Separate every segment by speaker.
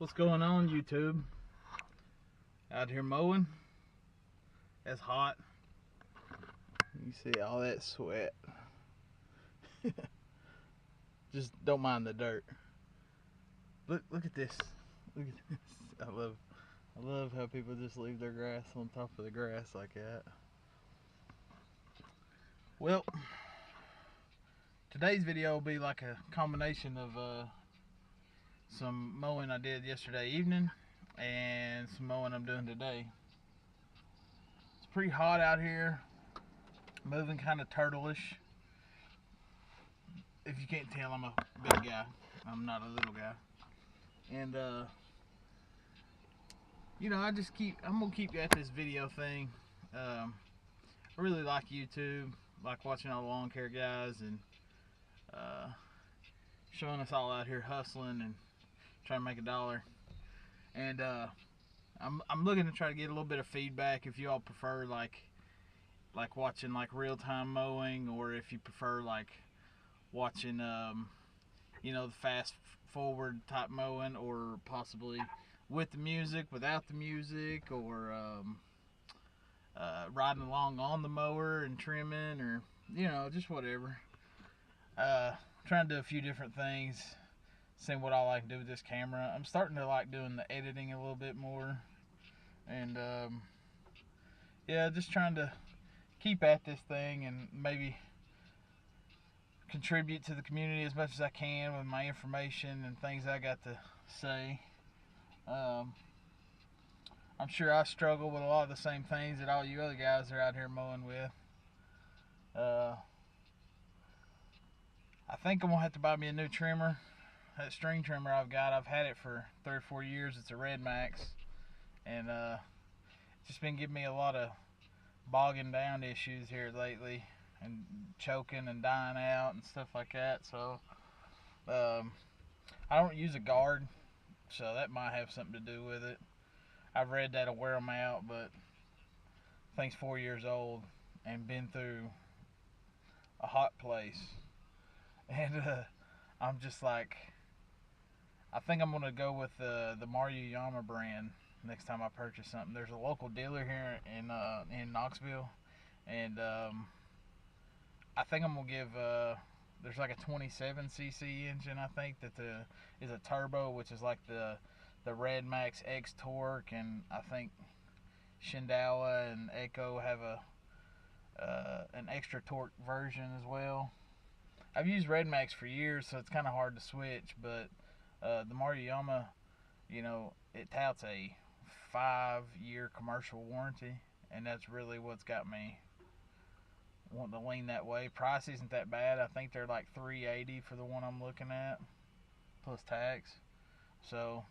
Speaker 1: What's going on, YouTube? Out here mowing. It's hot. You see all that sweat. Just don't mind the dirt. Look at this. Look at this. I love how people just leave their grass on top of the grass like that. Well, today's video will be like a combination of some mowing I did yesterday evening and some mowing I'm doing today. It's pretty hot out here, moving kind of turtle-ish. If you can't tell, I'm a big guy. I'm not a little guy. And you know, I'm gonna keep at this video thing. I really like YouTube, like watching all the lawn care guys and showing us all out here hustling and trying to make a dollar. And I'm looking to try to get a little bit of feedback if you all prefer like watching like real-time mowing, or if you prefer like watching you know, the fast forward type mowing, or possibly with the music, without the music, or riding along on the mower and trimming, or you know, just whatever. Trying to do a few different things, seeing what I like to do with this camera. I'm starting to like doing the editing a little bit more, and yeah, just trying to keep at this thing and maybe contribute to the community as much as I can with my information and things I got to say. I'm sure I struggle with a lot of the same things that all you other guys are out here mowing with. I think I'm gonna have to buy me a new trimmer. That string trimmer I've had it for 3 or 4 years. It's a Red Max, and it's just been giving me a lot of bogging down issues here lately, and choking and dying out and stuff like that. So I don't use a guard, so that might have something to do with it. I've read that'll wear them out, but the thing's 4 years old and been through a hot place, and I'm just like, I think I'm gonna go with the Yama brand next time I purchase something. There's a local dealer here in Knoxville, and I think I'm gonna give there's like a 27cc engine, I think, that is a turbo, which is like the Red Max X Torque, and I think Shindala and Echo have an extra torque version as well. I've used Red Max for years, so it's kind of hard to switch, but the Yama, you know, it touts a 5-year commercial warranty, and that's really what's got me wanting to lean that way. Price isn't that bad. I think they're like $380 for the one I'm looking at, plus tax. So,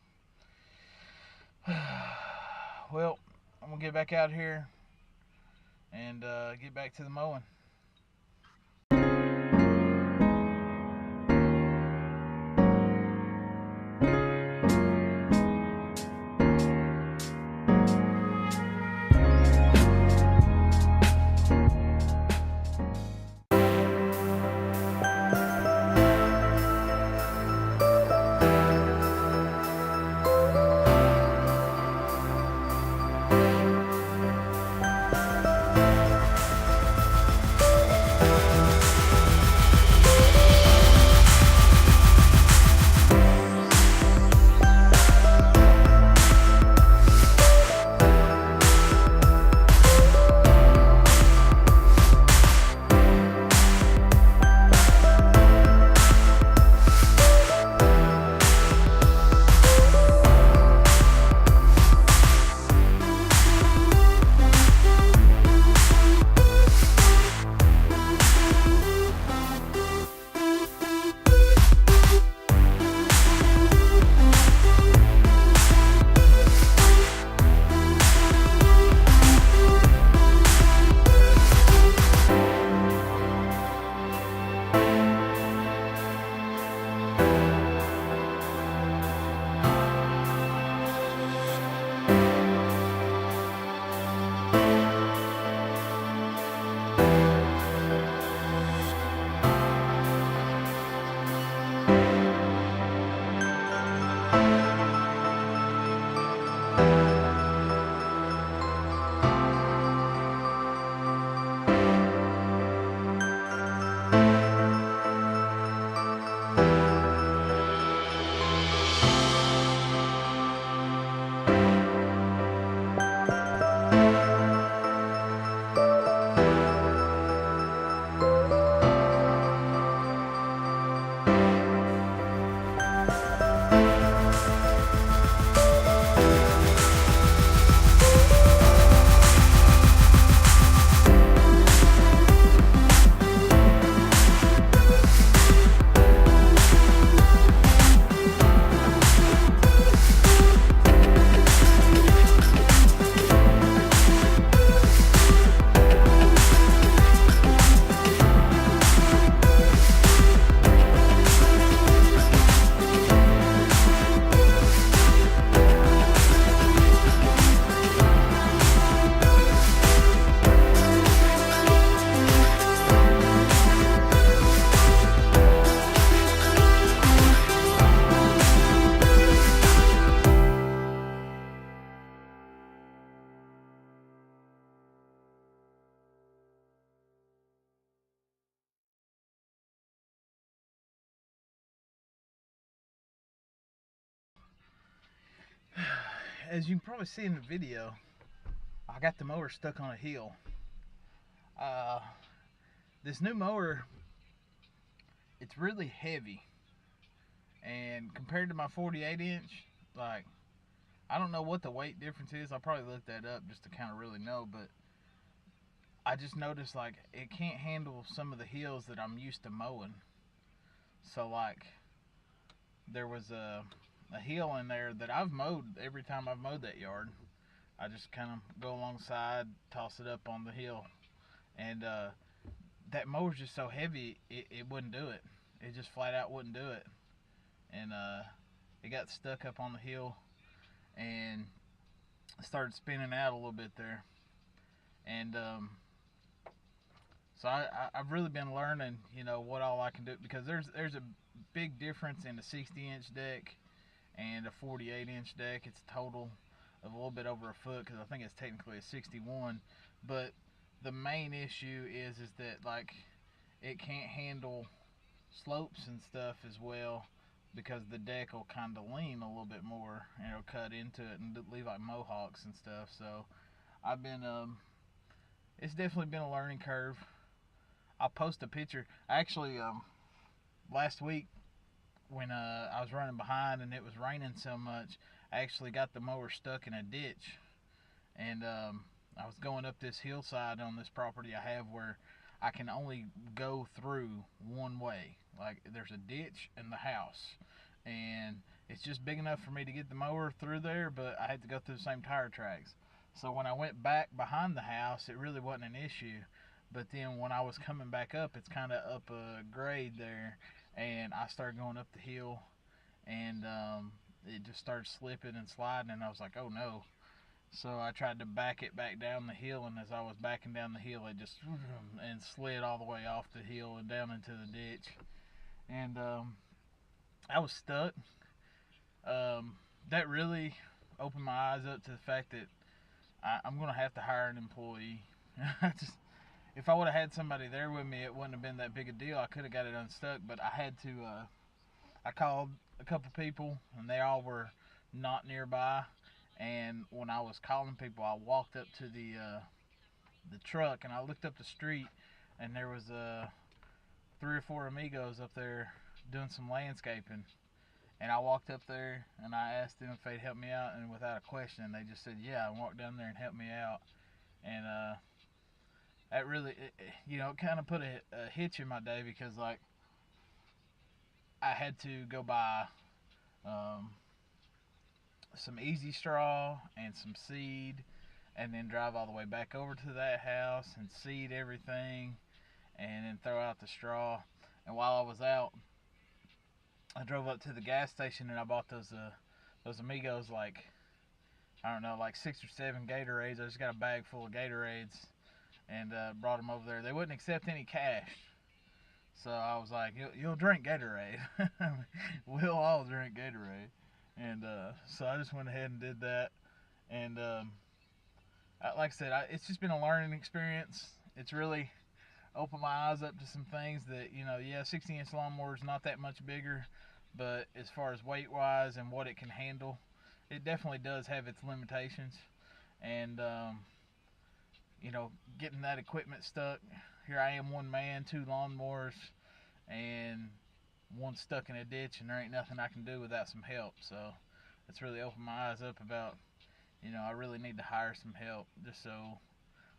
Speaker 1: well, I'm gonna get back out here and get back to the mowing. as you can probably see in the video, I got the mower stuck on a hill. Uh, this new mower, it's really heavy, and compared to my 48 inch, like, I don't know what the weight difference is. I'll probably look that up just to kind of really know, but I just noticed like it can't handle some of the hills that I'm used to mowing. So like there was a hill in there that I've mowed every time I've mowed that yard. I just kind of go alongside, toss it up on the hill, and that mower's just so heavy it wouldn't do it. It just flat out wouldn't do it, and it got stuck up on the hill and started spinning out a little bit there, and so I've really been learning, what all I can do, because there's a big difference in a 60-inch deck and a 48-inch deck. It's a total of a little bit over a foot, because I think it's technically a 61. But the main issue is that like it can't handle slopes and stuff as well, because the deck will kind of lean a little bit more and it'll cut into it and leave like mohawks and stuff. So I've been it's definitely been a learning curve. I'll post a picture. Actually, last week when I was running behind and it was raining so much, I actually got the mower stuck in a ditch, and I was going up this hillside on this property I have where I can only go through one way. Like there's a ditch and the house, and it's just big enough for me to get the mower through there, but I had to go through the same tire tracks. So when I went back behind the house, it really wasn't an issue. But then when I was coming back up, it's kind of up a grade there, and I started going up the hill, and it just started slipping and sliding, and I was like, oh no. So I tried to back it back down the hill, and as I was backing down the hill, it just and slid all the way off the hill and down into the ditch, and I was stuck. That really opened my eyes up to the fact that I'm going to have to hire an employee. Just, if I would have had somebody there with me, it wouldn't have been that big a deal. I could have got it unstuck, but I had to. I called a couple people, and they all were not nearby. And when I was calling people, I walked up to the truck, and I looked up the street, and there was 3 or 4 amigos up there doing some landscaping. And I walked up there, and I asked them if they'd help me out, and without a question, they just said yeah, and walked down there and helped me out. And that really, it kind of put a hitch in my day, because like I had to go buy some easy straw and some seed, and then drive all the way back over to that house and seed everything, and then throw out the straw. And while I was out, I drove up to the gas station and I bought those amigos, like, I don't know, like 6 or 7 Gatorades. I just got a bag full of Gatorades and brought them over there. They wouldn't accept any cash, so I was like, you'll drink Gatorade. We'll all drink Gatorade. And so I just went ahead and did that. And like I said, it's just been a learning experience. It's really opened my eyes up to some things that, 60-inch lawnmower is not that much bigger, but as far as weight wise and what it can handle, it definitely does have its limitations. And getting that equipment stuck, here I am, one man, 2 lawnmowers, and one stuck in a ditch, and there ain't nothing I can do without some help. So it's really opened my eyes up about, I really need to hire some help, just so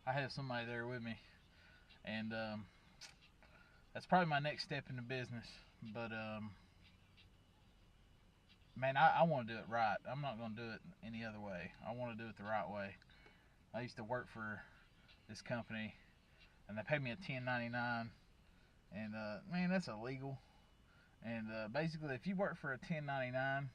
Speaker 1: I have somebody there with me. And that's probably my next step in the business. But man, I want to do it right. I'm not going to do it any other way. I want to do it the right way. I used to work for this company, and they paid me a 1099, and man, that's illegal. And basically, if you work for a 1099,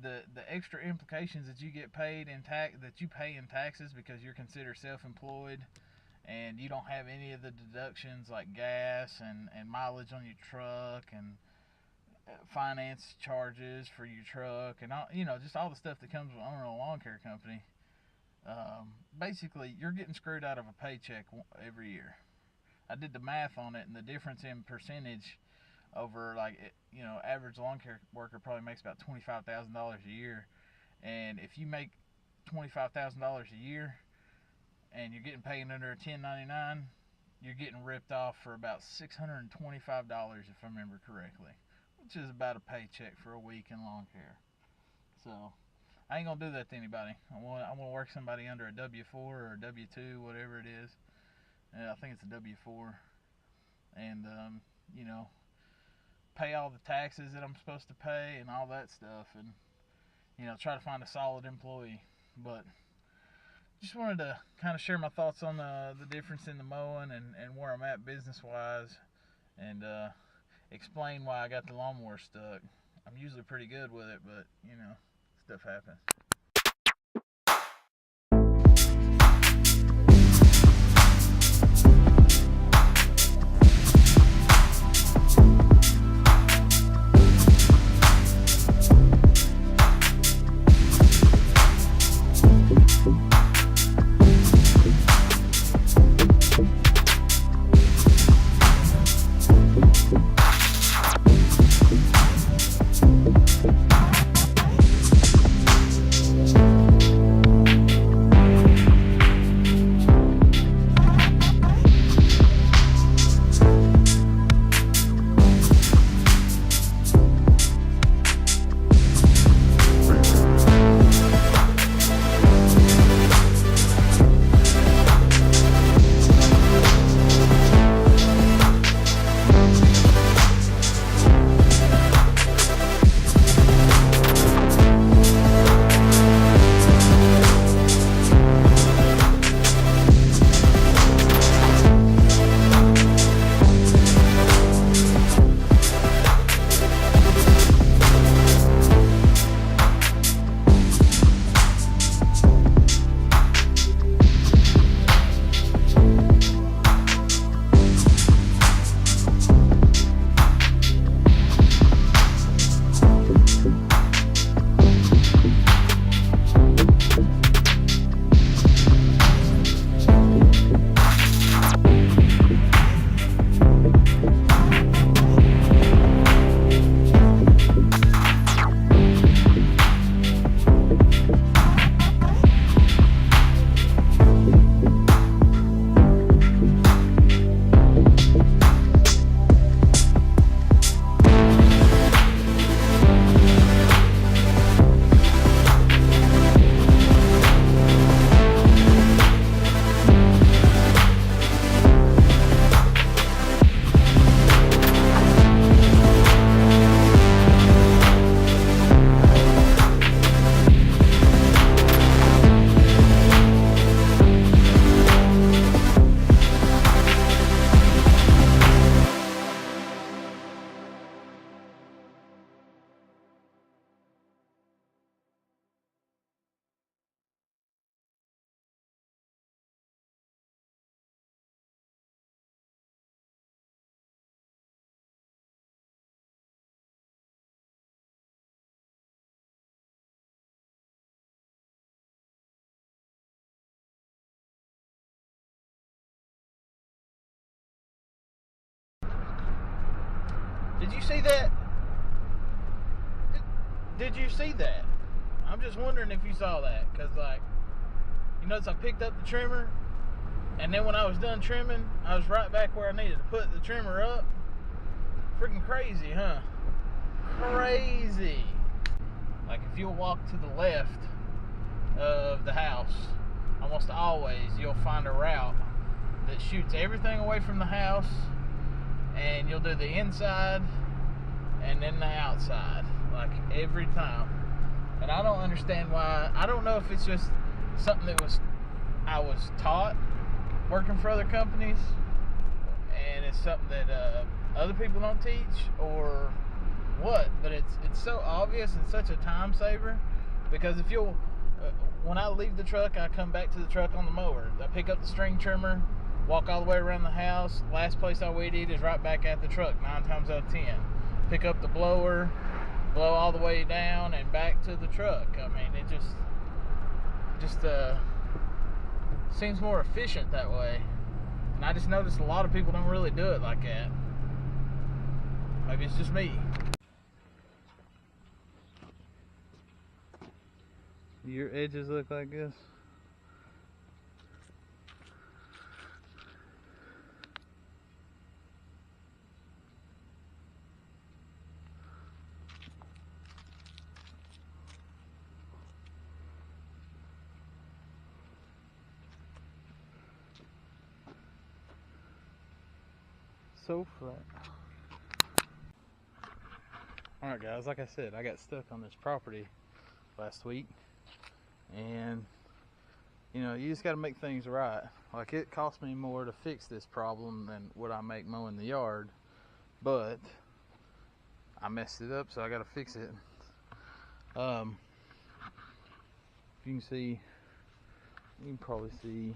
Speaker 1: the extra implications that you get paid in that you pay in taxes, because you're considered self-employed, and you don't have any of the deductions like gas and mileage on your truck, and finance charges for your truck, and all, just all the stuff that comes with owning a lawn care company. Basically, you're getting screwed out of a paycheck every year. I did the math on it, and the difference in percentage over, like, average lawn care worker probably makes about $25,000 a year, And if you make $25,000 a year and you're getting paid under a 1099, you're getting ripped off for about $625 if I remember correctly, which is about a paycheck for a week in lawn care. So I ain't gonna do that to anybody. I want to work somebody under a W-4 or a W-2, whatever it is. I think it's a W-4, and you know, pay all the taxes that I'm supposed to pay and all that stuff, and you know, try to find a solid employee. But just wanted to kind of share my thoughts on the difference in the mowing and where I'm at business wise, and explain why I got the lawnmower stuck. I'm usually pretty good with it, but you know, stuff happens. Did you see that? Did you see that? I'm just wondering if you saw that, because like, you notice I picked up the trimmer, and then when I was done trimming, I was right back where I needed to put the trimmer up. Freaking crazy, huh? Crazy. Like if you'll walk to the left of the house, almost always you'll find a route that shoots everything away from the house, and you'll do the inside and then the outside, like every time. And I don't understand why. I don't know if it's just something that I was taught working for other companies, and it's something that other people don't teach, or what. But it's so obvious and such a time saver, because if you'll when I leave the truck, I come back to the truck on the mower. I pick up the string trimmer, walk all the way around the house. Last place I weed eat is right back at the truck, 9 times out of 10. Pick up the blower, blow all the way down and back to the truck. I mean, it just seems more efficient that way. And I just noticed a lot of people don't really do it like that. Maybe it's just me. Your edges look like this. So flat. Alright guys, like I said, I got stuck on this property last week, and you know, you just got to make things right. Like, it cost me more to fix this problem than what I make mowing the yard, but I messed it up, so I got to fix it. You can see, you can probably see,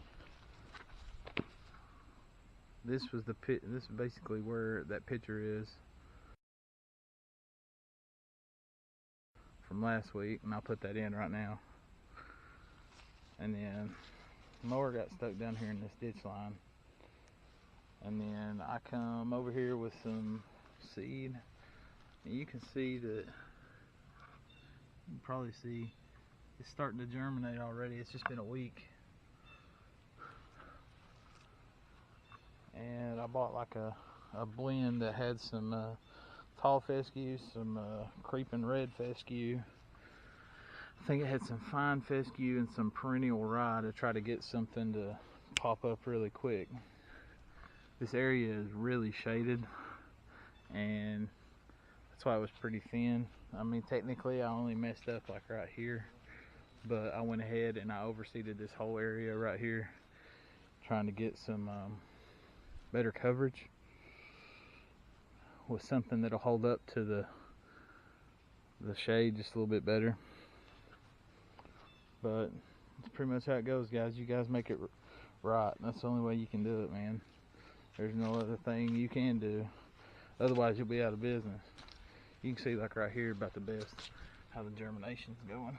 Speaker 1: this was the pit. This is basically where that picture is from last week, and I'll put that in right now. And then the mower got stuck down here in this ditch line, and then I come over here with some seed, and you can see that, you can probably see it's starting to germinate already. It's just been a week. And I bought like a blend that had some tall fescue, some creeping red fescue. I think it had some fine fescue and some perennial rye to try to get something to pop up really quick. This area is really shaded, and that's why it was pretty thin. I mean, technically I only messed up like right here, but I went ahead and I overseeded this whole area right here, trying to get some better coverage with something that'll hold up to the shade just a little bit better. But that's pretty much how it goes, guys. You guys make it right. That's the only way you can do it, man. There's no other thing you can do. Otherwise, you'll be out of business. You can see, like right here, about the best how the germination's going.